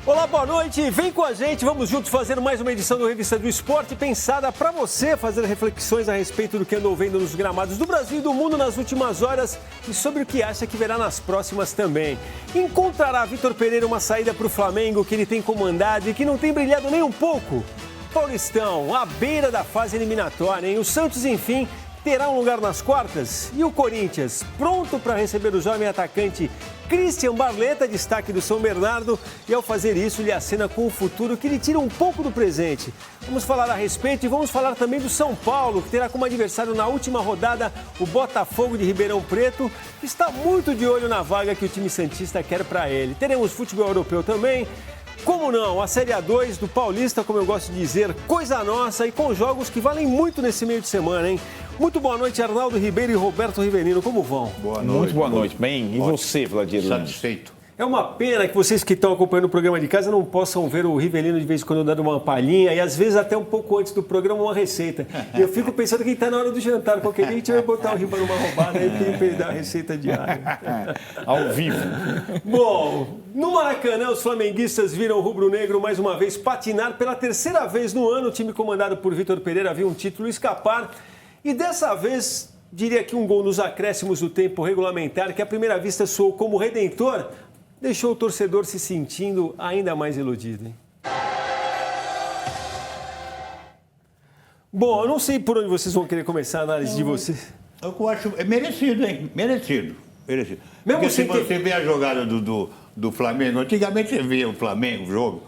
Olá, boa noite. Vem com a gente, vamos juntos fazer mais uma edição do Revista do Esporte pensada para você fazer reflexões a respeito do que andou vendo nos gramados do Brasil e do mundo nas últimas horas e sobre o que acha que verá nas próximas também. Encontrará Vitor Pereira uma saída para o Flamengo que ele tem comandado e que não tem brilhado nem um pouco? Paulistão, à beira da fase eliminatória, hein? O Santos, enfim, terá um lugar nas quartas? E o Corinthians, pronto para receber o jovem atacante Christian Barletta, destaque do São Bernardo, e ao fazer isso lhe acena com o futuro que lhe tira um pouco do presente. Vamos falar a respeito e vamos falar também do São Paulo, que terá como adversário na última rodada o Botafogo de Ribeirão Preto, que está muito de olho na vaga que o time santista quer para ele. Teremos futebol europeu também. Como não? A Série A2 do Paulista, como eu gosto de dizer, coisa nossa e com jogos que valem muito nesse meio de semana, hein? Muito boa noite, Arnaldo Ribeiro e Roberto Riverino. Como vão? Boa noite. Muito boa noite. Bem, e você, Vladimir? Satisfeito. É uma pena que vocês que estão acompanhando o programa de casa não possam ver o Rivelino de vez em quando dando uma palhinha e às vezes até um pouco antes do programa uma receita. E eu fico pensando que está na hora do jantar. Qualquer dia a gente vai botar o Riba numa roubada aí para ele dar a receita diária. Ao vivo. Bom, no Maracanã os flamenguistas viram o rubro-negro mais uma vez patinar pela terceira vez no ano. O time comandado por Vitor Pereira viu um título escapar e dessa vez diria que um gol nos acréscimos do tempo regulamentar que à primeira vista soou como redentor, deixou o torcedor se sentindo ainda mais iludido, hein? Bom, eu não sei por onde vocês vão querer começar a análise de vocês. Eu acho merecido, hein? Merecido. Mesmo porque se você vê a jogada do Flamengo, antigamente você via o Flamengo, o jogo,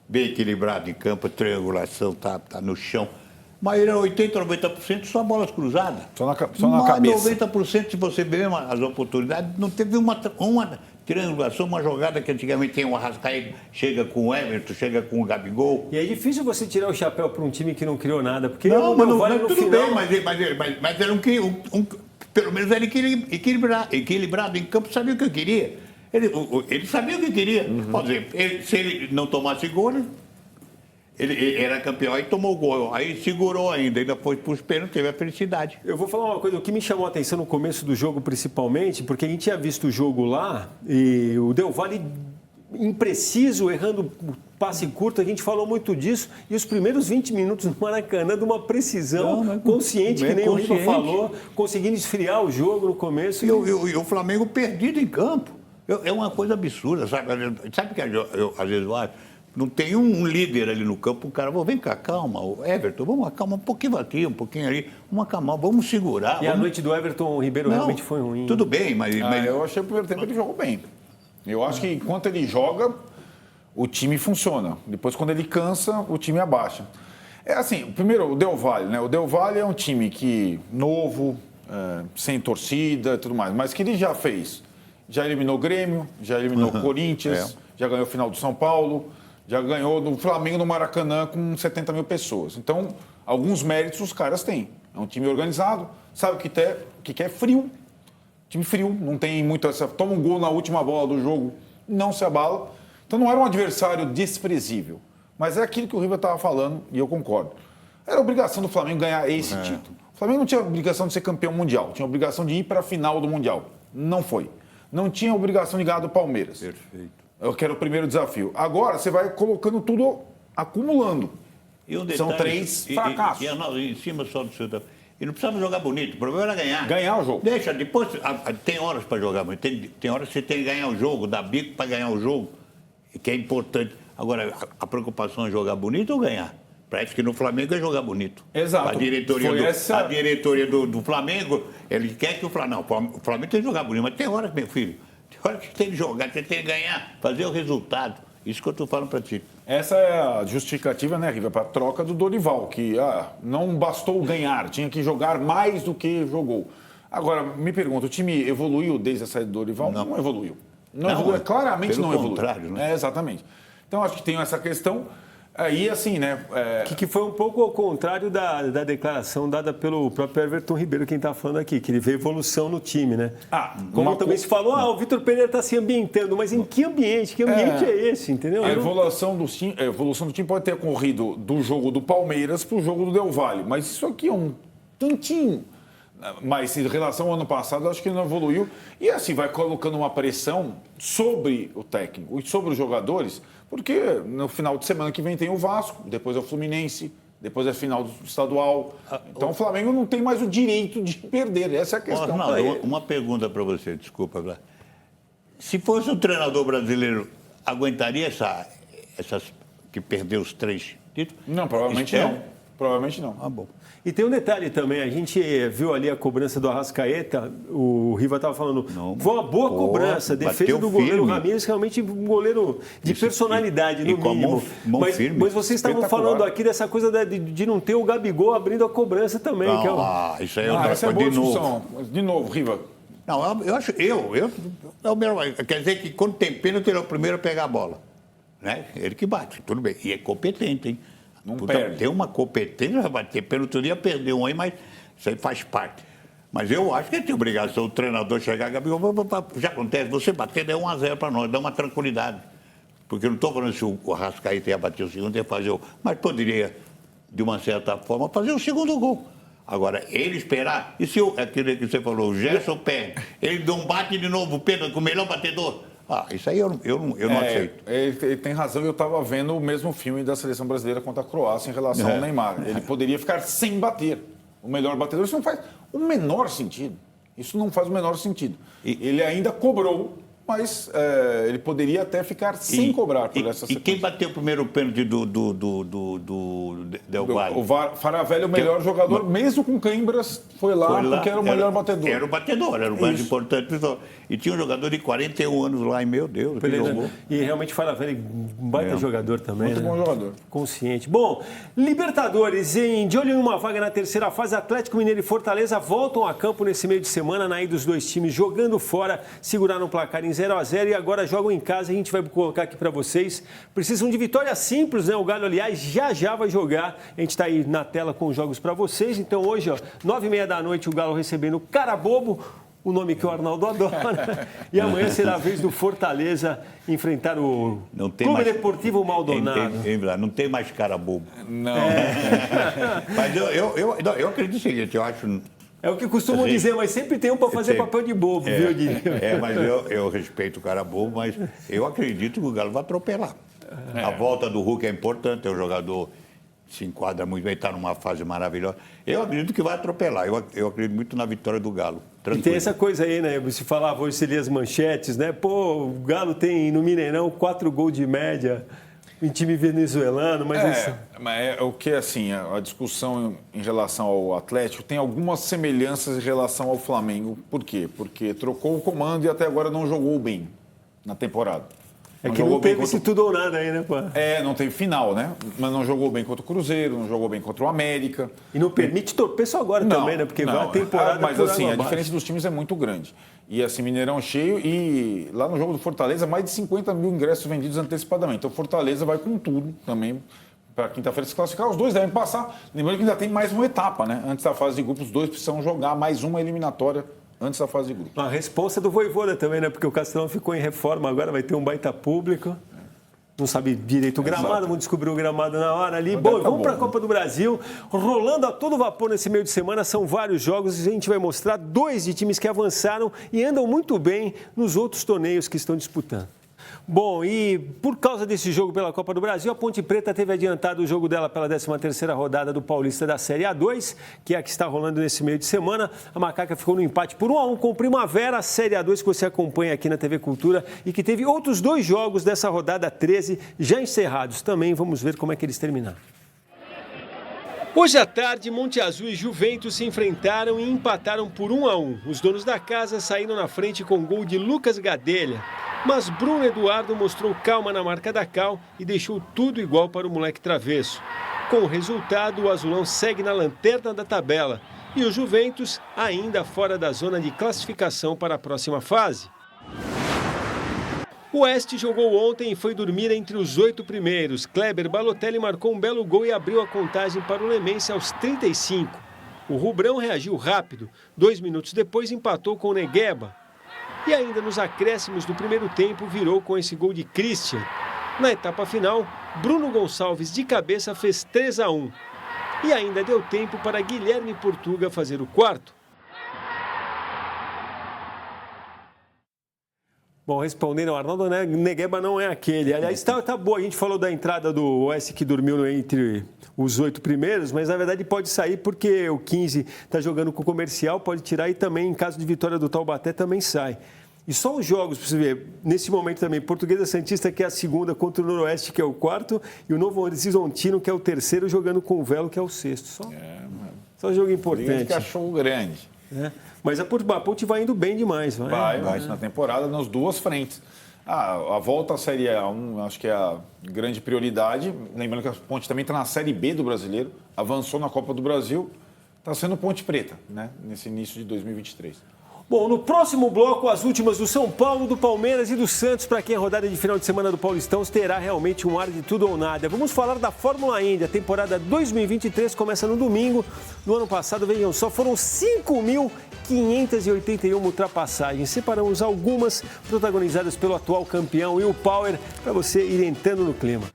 bem equilibrado em campo, triangulação, tá no chão. Mas era 80%, 90% só bolas cruzadas. Só na cabeça. 90%, se você vê as oportunidades, não teve uma triangulação, uma jogada que antigamente tem o Arrascaeta, chega com o Everton, chega com o Gabigol. E é difícil você tirar o chapéu para um time que não criou nada, porque não, mas vale no tudo final... bem, mas era pelo menos era equilibrado em campo, sabia o que eu queria. Ele sabia o que queria. Por exemplo, se ele não tomasse gol, ele era campeão, aí tomou o gol, aí segurou ainda foi para os pênaltis, teve a felicidade. Eu vou falar uma coisa, o que me chamou a atenção no começo do jogo, principalmente, porque a gente tinha visto o jogo lá e o Del Valle impreciso, errando passe curto, a gente falou muito disso, e os primeiros 20 minutos no Maracanã de uma precisão consciente, que nem o Riva falou, conseguindo esfriar o jogo no começo. E o Flamengo perdido em campo. É uma coisa absurda, sabe? Sabe que eu às vezes eu acho? Não tem um líder ali no campo, o cara, vem cá, calma, o Everton, vamos acalmar um pouquinho aqui, um pouquinho ali, vamos acalmar, vamos segurar. E a noite do Everton Ribeiro realmente foi ruim. Tudo bem, mas... Eu achei que o primeiro tempo ele jogou bem. Eu acho que enquanto ele joga, o time funciona. Depois, quando ele cansa, o time abaixa. É assim, primeiro, o Del Valle, né? O Del Valle é um time que novo, sem torcida e tudo mais, mas que ele já fez. Já eliminou o Grêmio, já eliminou o Corinthians, já ganhou o final do São Paulo... Já ganhou do Flamengo no Maracanã com 70 mil pessoas. Então, alguns méritos os caras têm. É um time organizado, sabe o que quer frio. Time frio, não tem muito essa... Toma um gol na última bola do jogo, não se abala. Então, não era um adversário desprezível. Mas é aquilo que o Riva estava falando, e eu concordo. Era obrigação do Flamengo ganhar esse título. O Flamengo não tinha obrigação de ser campeão mundial, tinha obrigação de ir para a final do Mundial. Não foi. Não tinha obrigação de ganhar do Palmeiras. Perfeito. Eu quero o primeiro desafio. Agora, você vai colocando tudo, acumulando. E um detalhe, são 3 fracassos. Em cima só do seu... E não precisava jogar bonito, o problema era ganhar. Ganhar o jogo. Deixa, depois... Tem horas para jogar bonito, tem horas que você tem que ganhar o jogo, dar bico para ganhar o jogo, que é importante. Agora, a preocupação é jogar bonito ou ganhar? Parece que no Flamengo é jogar bonito. Exato. A diretoria do Flamengo, ele quer que o Flamengo... Não, o Flamengo tem que jogar bonito, mas tem horas, meu filho... Olha que tem que jogar, você tem que ganhar, fazer o resultado. Isso que eu estou falando para ti. Essa é a justificativa, né, Riva, para a troca do Dorival, que não bastou ganhar, tinha que jogar mais do que jogou. Agora, me pergunto, o time evoluiu desde a saída do Dorival? Não evoluiu. Não evoluiu, claramente não evoluiu. Pelo contrário, né? Exatamente. Então, acho que tem essa questão. Aí, assim, né... Que foi um pouco ao contrário da declaração dada pelo próprio Everton Ribeiro, quem está falando aqui, que ele vê evolução no time, né? Como também se falou, o Vitor Pereira está se ambientando, mas em que ambiente? Que ambiente é esse, entendeu? A evolução do time pode ter ocorrido do jogo do Palmeiras para o jogo do Del Valle, mas isso aqui é um tantinho. Mas em relação ao ano passado, acho que não evoluiu. E assim, vai colocando uma pressão sobre o técnico e sobre os jogadores, porque no final de semana que vem tem o Vasco, depois é o Fluminense, depois é a final do estadual. Então o Flamengo não tem mais o direito de perder. Essa é a questão. Arnaldo, uma pergunta para você, desculpa, Vlad. Se fosse um treinador brasileiro, aguentaria essas que perdeu os 3 títulos? Não, provavelmente não. Provavelmente não. Ah, bom. E tem um detalhe também, a gente viu ali a cobrança do Arrascaeta, o Riva estava falando, foi uma boa cobrança, defesa do goleiro firme. Ramírez, realmente um goleiro de personalidade, no mínimo. Mas vocês estavam falando aqui dessa coisa de não ter o Gabigol abrindo a cobrança também. Não, que isso aí é outra essa é coisa, boa discussão. De novo, Riva. Não, eu acho, quer dizer que quando tem pênalti, ele é o primeiro a pegar a bola. Né? Ele que bate, tudo bem. E é competente, hein? Não perde. Tem uma competência, vai ter pênalti, ia perder um aí, mas isso aí faz parte. Mas eu acho que ele tem obrigação, o treinador chegar, Gabriel, já acontece, você bater, dá 1-0 para nós, dá uma tranquilidade. Porque eu não estou falando se o Arrascaeta ia bater o segundo, ia fazer o... Mas poderia, de uma certa forma, fazer o segundo gol. Agora, ele esperar, e se aquilo que você falou, o Gerson perde, ele não bate de novo o pênalti com o melhor batedor? Isso aí eu não aceito. Ele tem razão, eu estava vendo o mesmo filme da seleção brasileira contra a Croácia em relação ao Neymar. Ele poderia ficar sem bater. O melhor batedor, isso não faz o menor sentido. Isso não faz o menor sentido. Ele ainda cobrou, mas ele poderia até ficar sem cobrar por essa sequência. E quem bateu o primeiro pênalti do Del Valle? O Faravelli, o melhor jogador, mesmo com câimbras, foi lá porque era o melhor batedor. Era o batedor, era o mais importante. E tinha um jogador de 41 anos lá, e meu Deus, que jogou. E realmente Faravelli, um baita jogador também. Muito bom jogador. Consciente. Bom, Libertadores, de olho em uma vaga na terceira fase, Atlético Mineiro e Fortaleza voltam a campo nesse meio de semana, na ida dos dois times jogando fora, seguraram o placar em 0-0 e agora jogam em casa. A gente vai colocar aqui para vocês. Precisam de vitória simples, né? O Galo, aliás, já vai jogar. A gente está aí na tela com os jogos para vocês. Então hoje, 9h30 da noite, o Galo recebendo o Carabobo, o nome que o Arnaldo adora. E amanhã será a vez do Fortaleza enfrentar o Clube Deportivo Maldonado. Não tem mais cara bobo. Não. Mas eu acredito no seguinte, eu acho... É o que costumam dizer, mas sempre tem um para fazer papel de bobo, viu, Gui? Mas eu respeito o cara bobo, mas eu acredito que o Galo vai atropelar. A volta do Hulk é importante, é um jogador que se enquadra muito bem, está numa fase maravilhosa. Eu acredito que vai atropelar, eu acredito muito na vitória do Galo. Tranquilo. E tem essa coisa aí, né? Se falava hoje, se lia as manchetes, né? Pô, o Galo tem no Mineirão 4 gols de média em time venezuelano, mas mas o que, assim, a discussão em relação ao Atlético tem algumas semelhanças em relação ao Flamengo. Por quê? Porque trocou o comando e até agora não jogou bem na temporada. É que não teve esse tudo ou nada aí, né, pô? Não teve final, né? Mas não jogou bem contra o Cruzeiro, não jogou bem contra o América. E não permite tropeço agora também, né? Porque vai a temporada mas assim, a diferença dos times é muito grande. E assim, Mineirão cheio e lá no jogo do Fortaleza, mais de 50 mil ingressos vendidos antecipadamente. Então Fortaleza vai com tudo também para quinta-feira se classificar. Os dois devem passar. Lembrando que ainda tem mais uma etapa, né? Antes da fase de grupos, os dois precisam jogar mais uma eliminatória antes da fase de grupos. A responsa do Vojvoda também, né? Porque o Castelão ficou em reforma agora, vai ter um baita público. Não sabe direito o gramado, vamos descobrir o gramado na hora ali. Bom, vamos para a Copa do Brasil. Rolando a todo vapor nesse meio de semana, são vários jogos e a gente vai mostrar 2 de times que avançaram e andam muito bem nos outros torneios que estão disputando. Bom, e por causa desse jogo pela Copa do Brasil, a Ponte Preta teve adiantado o jogo dela pela 13ª rodada do Paulista da Série A2, que é a que está rolando nesse meio de semana. A Macaca ficou no empate por 1-1 com o Primavera, a Série A2 que você acompanha aqui na TV Cultura e que teve outros 2 jogos dessa rodada 13 já encerrados também. Vamos ver como é que eles terminaram. Hoje à tarde, Monte Azul e Juventus se enfrentaram e empataram por 1-1. Os donos da casa saíram na frente com gol de Lucas Gadelha. Mas Bruno Eduardo mostrou calma na marca da Cal e deixou tudo igual para o moleque travesso. Com o resultado, o Azulão segue na lanterna da tabela e o Juventus ainda fora da zona de classificação para a próxima fase. O Oeste jogou ontem e foi dormir entre os 8 primeiros. Kleber Balotelli marcou um belo gol e abriu a contagem para o Lemense aos 35. O Rubrão reagiu rápido. 2 minutos depois empatou com o Negueba. E ainda nos acréscimos do primeiro tempo virou com esse gol de Christian. Na etapa final, Bruno Gonçalves de cabeça fez 3-1. E ainda deu tempo para Guilherme Portuga fazer o 4º. Bom, respondendo ao Arnaldo, né, Negueba não é aquele. Aliás, tá boa. A gente falou da entrada do Oeste que dormiu entre os 8 primeiros, mas na verdade pode sair porque o 15 está jogando com o Comercial, pode tirar e também, em caso de vitória do Taubaté, também sai. E só os jogos, para você ver, nesse momento também, Portuguesa Santista, que é a segunda, contra o Noroeste, que é o quarto, e o Novo Horizontino, que é o terceiro, jogando com o Velo, que é o sexto. Só jogo importante. Cachorro grande. Mas a Ponte vai indo bem demais. Vai na temporada, nas duas frentes. A volta à Série A1, acho que é a grande prioridade. Lembrando que a Ponte também está na Série B do Brasileiro, avançou na Copa do Brasil, está sendo Ponte Preta, né, nesse início de 2023. Bom, no próximo bloco, as últimas do São Paulo, do Palmeiras e do Santos, para quem a rodada de final de semana do Paulistão terá realmente um ar de tudo ou nada. Vamos falar da Fórmula Indy. A temporada 2023 começa no domingo. No ano passado, vejam só, foram 5.581 ultrapassagens. Separamos algumas protagonizadas pelo atual campeão Will Power, para você ir entrando no clima.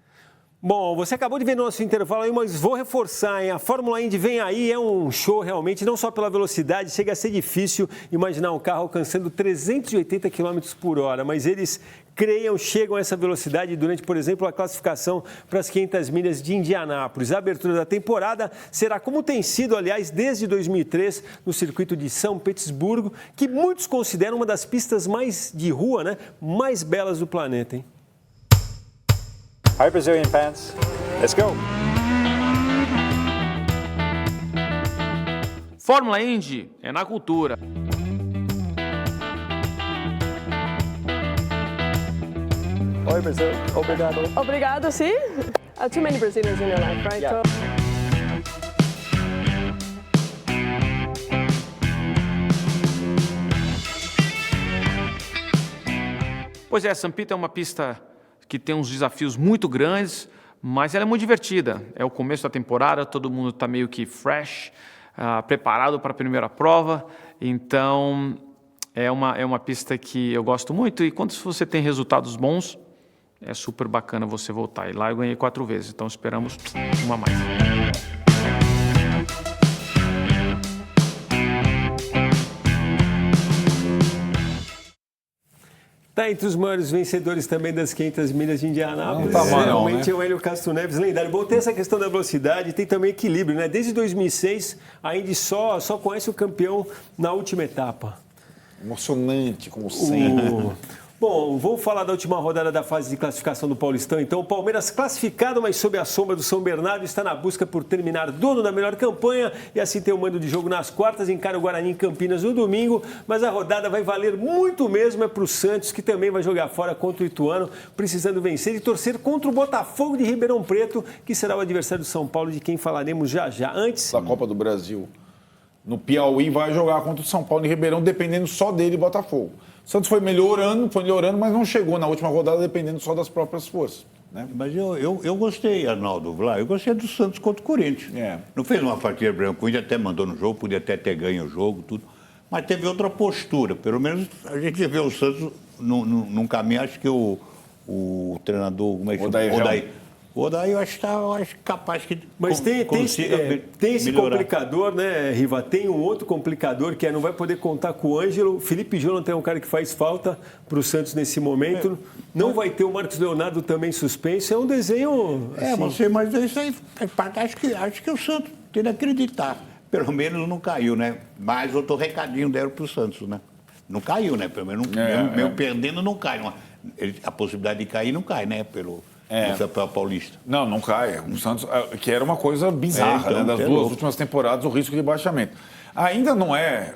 Bom, você acabou de ver nosso intervalo aí, mas vou reforçar, hein? A Fórmula Indy vem aí, é um show realmente, não só pela velocidade, chega a ser difícil imaginar um carro alcançando 380 km por hora, mas eles chegam a essa velocidade durante, por exemplo, a classificação para as 500 milhas de Indianápolis. A abertura da temporada será como tem sido, aliás, desde 2003, no circuito de São Petersburgo, que muitos consideram uma das pistas mais de rua, né, mais belas do planeta, hein? Hi Brazilian fans, let's go! Fórmula Indy é na cultura. Oi Brasil, obrigado. Obrigado, sim. Too many Brazilians in your life, right? Yeah. Pois é, St. Pete é uma pista que tem uns desafios muito grandes, mas ela é muito divertida. É o começo da temporada, todo mundo está meio que fresh, preparado para a primeira prova. Então, é uma pista que eu gosto muito. E quando você tem resultados bons, é super bacana você voltar. E lá eu ganhei 4 vezes, então esperamos uma a mais. Está entre os maiores vencedores também das 500 milhas de Indianápolis. Não tá mal, realmente né? É o Hélio Castro Neves, lendário. Bom, tem essa questão da velocidade, tem também equilíbrio, né? Desde 2006, a Indy só conhece o campeão na última etapa. Emocionante, como sempre. Bom, vamos falar da última rodada da fase de classificação do Paulistão. Então, o Palmeiras classificado, mas sob a sombra do São Bernardo, está na busca por terminar dono da melhor campanha e assim ter o mando de jogo nas quartas, encara o Guarani em Campinas no domingo. Mas a rodada vai valer muito mesmo para o Santos, que também vai jogar fora contra o Ituano, precisando vencer e torcer contra o Botafogo de Ribeirão Preto, que será o adversário do São Paulo, de quem falaremos já. Antes da Copa do Brasil, no Piauí, vai jogar contra o São Paulo em Ribeirão, dependendo só dele e Botafogo. O Santos foi melhorando, mas não chegou na última rodada dependendo só das próprias forças. Né? Mas eu gostei, Arnaldo, Vlá, eu gostei do Santos contra o Corinthians. Não fez uma partida branca, o Índio até mandou no jogo, podia até ter ganho o jogo, tudo. Mas teve outra postura, pelo menos a gente vê o Santos num caminho, acho que o treinador, como é que o Odair, eu acho capaz que mas tem esse melhorar. complicador, né, Riva? Tem um outro complicador que não vai poder contar com o Ângelo. Felipe Jonathan é um cara que faz falta para o Santos nesse momento. Não vai ter o Marcos Leonardo também suspenso. É um desenho... Assim... Mas isso aí faz parte. Acho que o Santos tem que acreditar. Pelo menos não caiu, né? Mas outro recadinho deram para o Santos, né? Não caiu, né? Pelo menos mesmo perdendo não cai. A possibilidade de cair não cai, né? Pelo Campeonato Paulista. Não cai. O Santos, que era uma coisa bizarra, né? Das duas últimas temporadas, o risco de baixamento. Ainda não é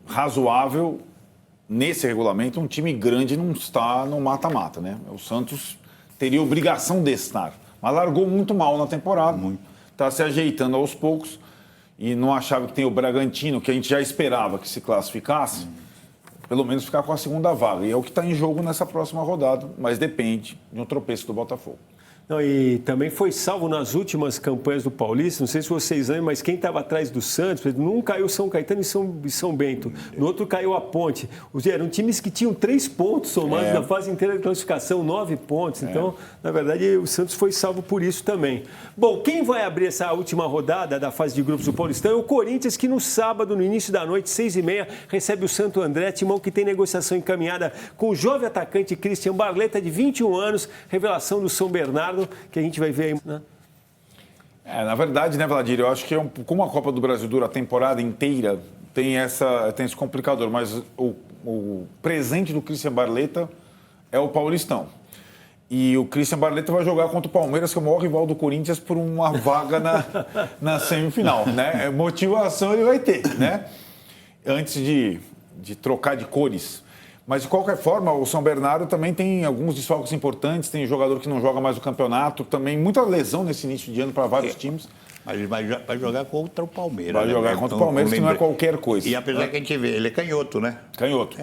razoável, nesse regulamento, um time grande não estar no mata-mata, né? O Santos teria obrigação de estar, mas largou muito mal na temporada. Está se ajeitando aos poucos e não achava que tem o Bragantino, que a gente já esperava que se classificasse, pelo menos ficar com a segunda vaga. E é o que está em jogo nessa próxima rodada, mas depende de um tropeço do Botafogo. Não, e também foi salvo nas últimas campanhas do Paulista, não sei se vocês lembram, mas quem estava atrás do Santos, num caiu São Caetano e São Bento, no outro caiu a Ponte. Eram times que tinham 3 pontos somados na fase inteira de classificação, 9 pontos. Então, na verdade, o Santos foi salvo por isso também. Bom, quem vai abrir essa última rodada da fase de grupos do Paulistão é o Corinthians, que no sábado, no início da noite, 6h30, recebe o Santo André, timão que tem negociação encaminhada com o jovem atacante Christian Barletta, de 21 anos, revelação do São Bernardo, que a gente vai ver aí, né? Na verdade, né, Vladir, eu acho que como a Copa do Brasil dura a temporada inteira, tem esse complicador, mas o presente do Christian Barletta é o Paulistão. E o Christian Barletta vai jogar contra o Palmeiras, que é o maior rival do Corinthians, por uma vaga na semifinal, né? Motivação ele vai ter, né? Antes de trocar de cores. Mas, de qualquer forma, o São Bernardo também tem alguns desfalques importantes, tem jogador que não joga mais o campeonato, também muita lesão nesse início de ano para vários times. Mas ele vai jogar contra o Palmeiras. Vai jogar contra o Palmeiras, que não é qualquer coisa. E apesar que a gente vê, ele é canhoto, né? Canhoto.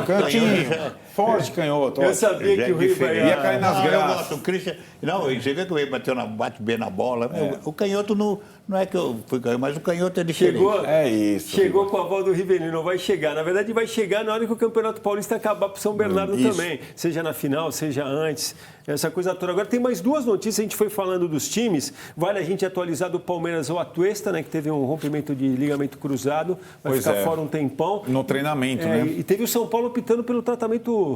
Canhotinho. Forte canhoto. Eu sabia que o River ia cair nas graças. Eu gosto, o Christian... Não, você vê que ele bate bem na bola. O canhoto não é que eu fui canhoto, mas o canhoto é diferente. Chegou com a volta do Rivelino, vai chegar. Na verdade, vai chegar na hora que o Campeonato Paulista acabar para o São Bernardo também. Seja na final, seja antes. Essa coisa toda. Agora, tem mais 2 notícias. A gente foi falando dos times. Vale a gente atualizar do Palmeiras ao Atuesta, né? Que teve um rompimento de ligamento cruzado. Vai ficar fora um tempão. No treinamento, né? E teve o São Paulo optando pelo tratamento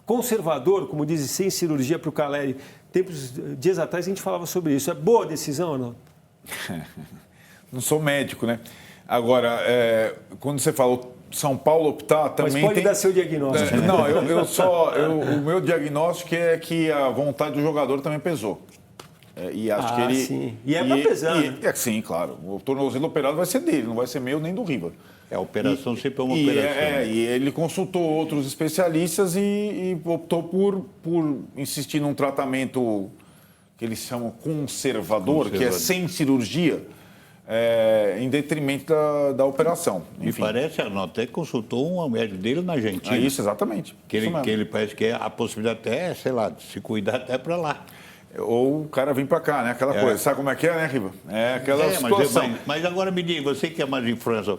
conservador, como diz, sem cirurgia para o Caleri. Dias atrás a gente falava sobre isso. É boa a decisão ou não? Não sou médico, né? Agora, quando você fala São Paulo optar, também mas pode dar seu diagnóstico. Não, o meu diagnóstico é que a vontade do jogador também pesou. E acho que ele... Sim. E para pesar, né? Sim, claro. O tornozelo operado vai ser dele, não vai ser meu nem do River. A operação sempre é uma operação. E ele consultou outros especialistas e optou por insistir num tratamento que eles chamam conservador, que é sem cirurgia, em detrimento da operação. Enfim. Me parece, até consultou um médico dele na Argentina. Isso, exatamente. Que ele parece que é a possibilidade até, sei lá, de se cuidar até para lá. Ou o cara vir para cá, né? Aquela coisa. Sabe como é que é, né, Riva? É aquela situação. Mas agora me diga, você que é mais influencer,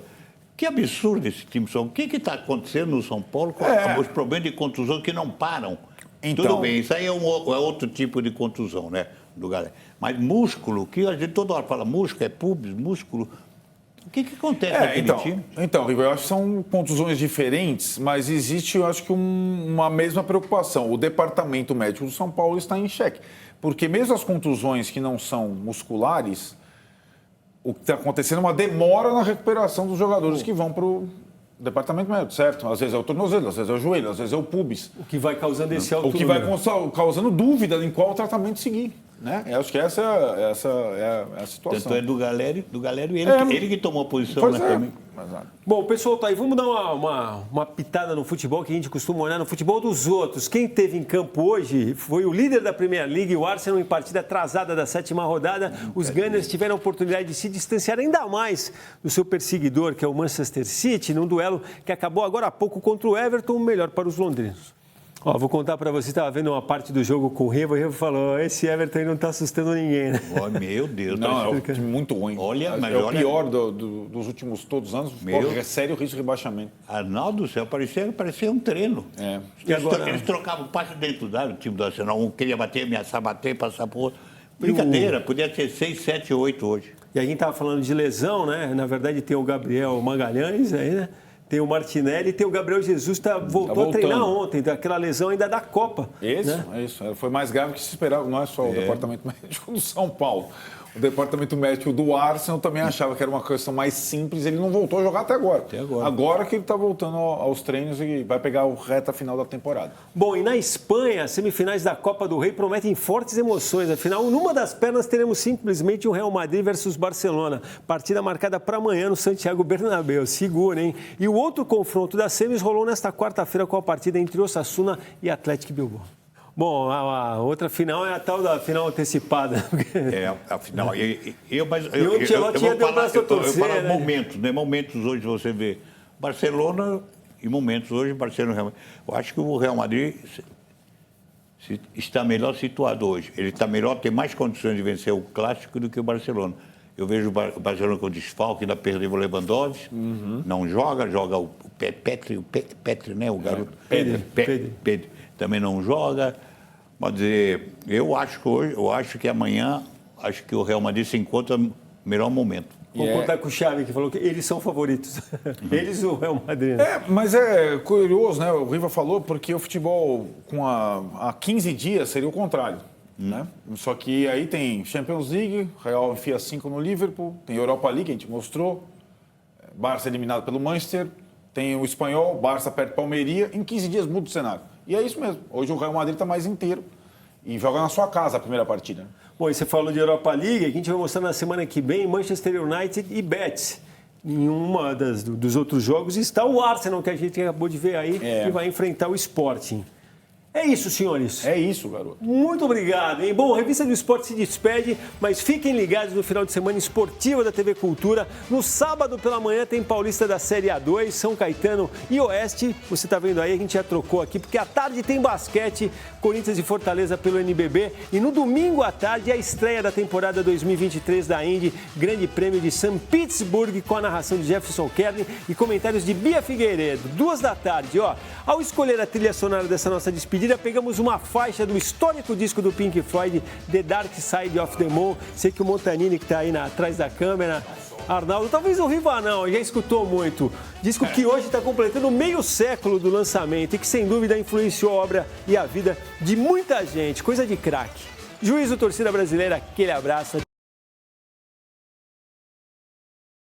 que absurdo esse time São Paulo. O que está acontecendo no São Paulo com os problemas de contusão que não param? Então, tudo bem, isso aí é outro tipo de contusão, né? Do galera. Mas músculo, que a gente toda hora fala músculo, é pubis, músculo. O que acontece naquele time? Então, Riva, eu acho que são contusões diferentes, mas existe, eu acho que uma mesma preocupação. O departamento médico do São Paulo está em xeque. Porque mesmo as contusões que não são musculares, o que está acontecendo é uma demora na recuperação dos jogadores que vão para o departamento médico, certo? Às vezes é o tornozelo, às vezes é o joelho, às vezes é o pubis. O que vai causando esse alto. O que vai causando dúvida em qual tratamento seguir. Né? Eu acho que essa é a situação. Tanto é do Galério ele que tomou a posição, né? Também. Bom, pessoal, tá aí. Vamos dar uma pitada no futebol, que a gente costuma olhar no futebol dos outros. Quem teve em campo hoje foi o líder da Premier League, o Arsenal, em partida atrasada da 7ª rodada. Os Gunners tiveram a oportunidade de se distanciar ainda mais do seu perseguidor, que é o Manchester City, num duelo que acabou agora há pouco contra o Everton, melhor para os londrinos. Vou contar para você, estava vendo uma parte do jogo com o Riva e o Riva falou, esse Everton aí não está assustando ninguém, né? Meu Deus. Não, é um time muito ruim. O pior dos últimos todos os anos. É sério o risco de rebaixamento. Arnaldo do céu, parecia um treino. Eles trocavam passe dentro da área, o time do Arsenal. Um queria bater, ameaçar bater, passar por outro. Brincadeira, podia ser 6, 7, 8 hoje. E a gente estava falando de lesão, né? Na verdade tem o Gabriel Magalhães aí, né? Tem o Martinelli e tem o Gabriel Jesus, voltou a treinar ontem, aquela lesão ainda da Copa. Isso. Foi mais grave que se esperava, não é só o departamento médico do São Paulo. O departamento médico do Arsenal também achava que era uma questão mais simples, ele não voltou a jogar até agora. Agora que ele está voltando aos treinos e vai pegar a reta final da temporada. Bom, e na Espanha, as semifinais da Copa do Rei prometem fortes emoções. Afinal, numa das pernas teremos simplesmente o Real Madrid versus Barcelona. Partida marcada para amanhã no Santiago Bernabéu. Segura, hein? E o outro confronto das semis rolou nesta quarta-feira com a partida entre Osasuna e Atlético Bilbao. Bom, a outra final é a tal da final antecipada. A final. Eu vou falar momentos, né? Momentos hoje você vê Barcelona e momentos hoje Barcelona. Eu acho que o Real Madrid está melhor situado hoje. Ele está melhor, tem mais condições de vencer o Clássico do que o Barcelona. Eu vejo o Barcelona com desfalque, ainda perdeu o Lewandowski, não joga o Petri, né, o garoto? Pedri também não joga. Pode dizer, eu acho que amanhã, acho que o Real Madrid se encontra no melhor momento. Vou contar com o Xavi, que falou que eles são favoritos. Eles o Real Madrid. Né? Mas é curioso, né? O Riva falou, porque o futebol há 15 dias seria o contrário. Né? Só que aí tem Champions League, Real enfia 5 no Liverpool, tem Europa League, a gente mostrou, Barça eliminado pelo Manchester, tem o Espanhol, Barça perde Palmeiras, em 15 dias muda o cenário. E é isso mesmo, hoje o Real Madrid está mais inteiro e joga na sua casa a primeira partida. Né? Bom, e você falou de Europa League, a gente vai mostrar na semana que vem Manchester United e Betis. Em uma dos outros jogos está o Arsenal, que a gente acabou de ver aí, que vai enfrentar o Sporting. É isso, senhores. É isso, garoto. Muito obrigado, hein? Bom, a Revista do Esporte se despede, mas fiquem ligados no final de semana esportiva da TV Cultura. No sábado pela manhã tem Paulista da Série A2, São Caetano e Oeste. Você está vendo aí, a gente já trocou aqui, porque à tarde tem basquete, Corinthians e Fortaleza pelo NBB. E no domingo à tarde, a estreia da temporada 2023 da Indy, Grande Prêmio de São Petersburgo, com a narração de Jefferson Kern e comentários de Bia Figueiredo. 14h, ó. Ao escolher a trilha sonora dessa nossa despedida, pegamos uma faixa do histórico disco do Pink Floyd, The Dark Side of the Moon. Sei que o Montanini, que está aí atrás da câmera, Arnaldo, talvez o Riva não, já escutou muito. Disco que hoje está completando meio século do lançamento e que, sem dúvida, influenciou a obra e a vida de muita gente. Coisa de craque. Juízo, torcida brasileira, aquele abraço.